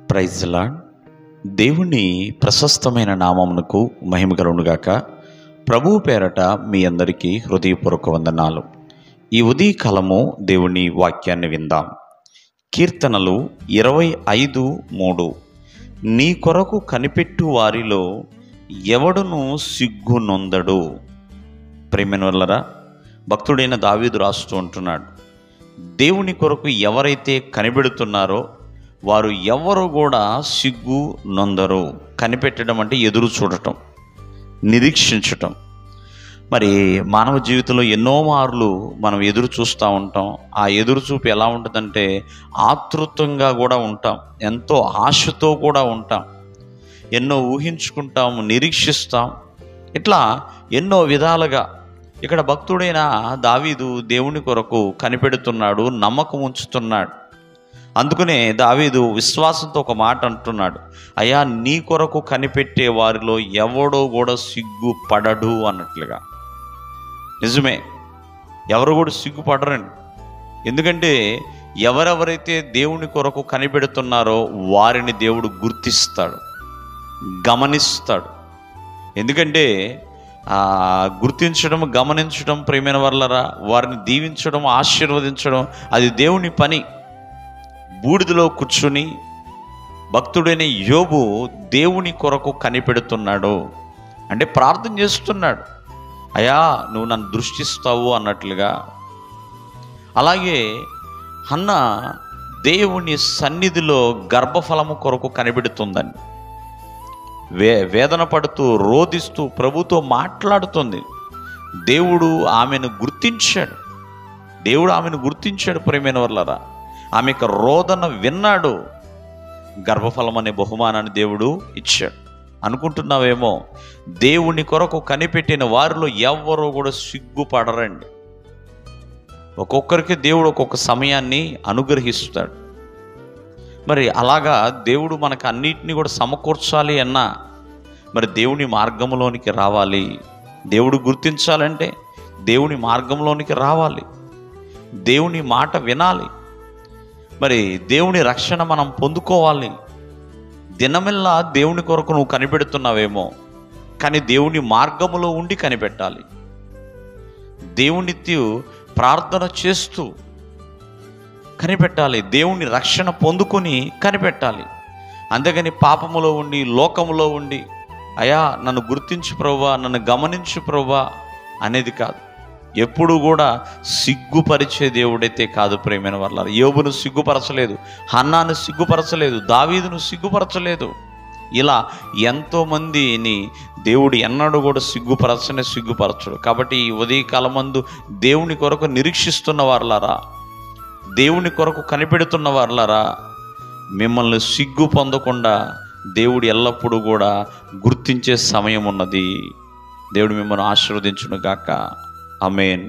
Praise the lord. దేవుని ప్రశస్తమైన నామమునకు మహిమ కలుగునుగాక. ప్రభువు పేరట మీ అందరికీ హృదయపూర్వక వందనాలు. ఈ ఉదయకాలము దేవుని వాక్యాన్ని విందాం. కీర్తనలు 25:3. నీ కొరకు కనిపెట్టు వారిలో ఎవడును సిగ్గు నొందడు. ప్రియమైన వాళ్ళరా, భక్తుడైన దావీదు రాస్తూ ఉంటున్నాడు, దేవుని కొరకు ఎవరైతే కనిపెడుతున్నారో వారు ఎవరు కూడా సిగ్గు నొందరు. కనిపెట్టడం అంటే ఎదురు చూడటం, నిరీక్షించటం. మరి మానవ జీవితంలో ఎన్నో మార్లు మనం ఎదురు చూస్తూ ఉంటాం. ఆ ఎదురు చూపు ఎలా ఉంటుందంటే ఆతృతంగా కూడా ఉంటాం, ఎంతో ఆశతో కూడా ఉంటాం, ఎన్నో ఊహించుకుంటాము, నిరీక్షిస్తాం. ఇట్లా ఎన్నో విధాలుగా ఇక్కడ భక్తుడైన దావీదు దేవుని కొరకు కనిపెడుతున్నాడు, నమ్మకం ఉంచుతున్నాడు. అందుకనే దావీదు విశ్వాసంతో ఒక మాట అంటున్నాడు, అయ్యా నీ కొరకు కనిపెట్టే వారిలో ఎవడో కూడా సిగ్గుపడడు అన్నట్లుగా. నిజమే, ఎవరు కూడా సిగ్గుపడరండి. ఎందుకంటే ఎవరెవరైతే దేవుని కొరకు కనిపెడుతున్నారో వారిని దేవుడు గుర్తిస్తాడు, గమనిస్తాడు. ఎందుకంటే గుర్తించడం, గమనించడం, ప్రియమైన వాళ్ళరా, వారిని దీవించడం, ఆశీర్వదించడం అది దేవుని పని. బూడిదలో కూర్చుని భక్తుడైన యోబు దేవుని కొరకు కనిపెడుతున్నాడు అంటే ప్రార్థన చేస్తున్నాడు, అయ్యా నువ్వు నన్ను దృష్టిస్తావు అన్నట్లుగా. అలాగే హన్న దేవుని సన్నిధిలో గర్భఫలము కొరకు కనిపెడుతుందని వేదన పడుతూ రోదిస్తూ ప్రభుతో మాట్లాడుతుంది. దేవుడు ఆమెను గుర్తించాడు, ప్రియమైన వాళ్ళరా. ఆమెకు రోదన విన్నాడు, గర్భఫలం అనే బహుమానాన్ని దేవుడు ఇచ్చాడు. అనుకుంటున్నావేమో, దేవుని కొరకు కనిపెట్టిన వారిలో ఎవరో కూడా సిగ్గుపడరండి. ఒక్కొక్కరికి దేవుడు ఒక్కొక్క సమయాన్ని అనుగ్రహిస్తాడు. మరి అలాగా దేవుడు మనకు అన్నిటినీ కూడా సమకూర్చాలి అన్నా మరి దేవుని మార్గంలోనికి రావాలి. దేవుడు గుర్తించాలంటే దేవుని మార్గంలోనికి రావాలి, దేవుని మాట వినాలి. మరి దేవుని రక్షణ మనం పొందుకోవాలి. దినమెల్లా దేవుని కొరకు నువ్వు కనిపెడుతున్నావేమో, కానీ దేవుని మార్గములో ఉండి కనిపెట్టాలి. దేవునితో ప్రార్థన చేస్తూ కనిపెట్టాలి, దేవుని రక్షణ పొందుకొని కనిపెట్టాలి. అంతేగాని పాపములో ఉండి, లోకములో ఉండి, అయ్యా నన్ను గుర్తించు ప్రభువా, నన్ను గమనించు ప్రభువా అనేది కాదు. ఎప్పుడు కూడా సిగ్గుపరిచే దేవుడైతే కాదు. ప్రియమైన వాళ్ళారా, యోబును సిగ్గుపరచలేదు, హన్నాను సిగ్గుపరచలేదు, దావీదును సిగ్గుపరచలేదు. ఇలా ఎంతోమందిని దేవుడు ఎన్నడూ కూడా సిగ్గుపరచడు. కాబట్టి ఈ ఉదయకాలమందు దేవుని కొరకు నిరీక్షిస్తున్న వారులారా, దేవుని కొరకు కనిపెడుతున్న వారులారా, మిమ్మల్ని సిగ్గు పొందకుండా దేవుడు ఎల్లప్పుడూ కూడా గుర్తించే సమయం ఉన్నది. దేవుడు మిమ్మల్ని ఆశీర్వదించును గాక. ఆమేన్.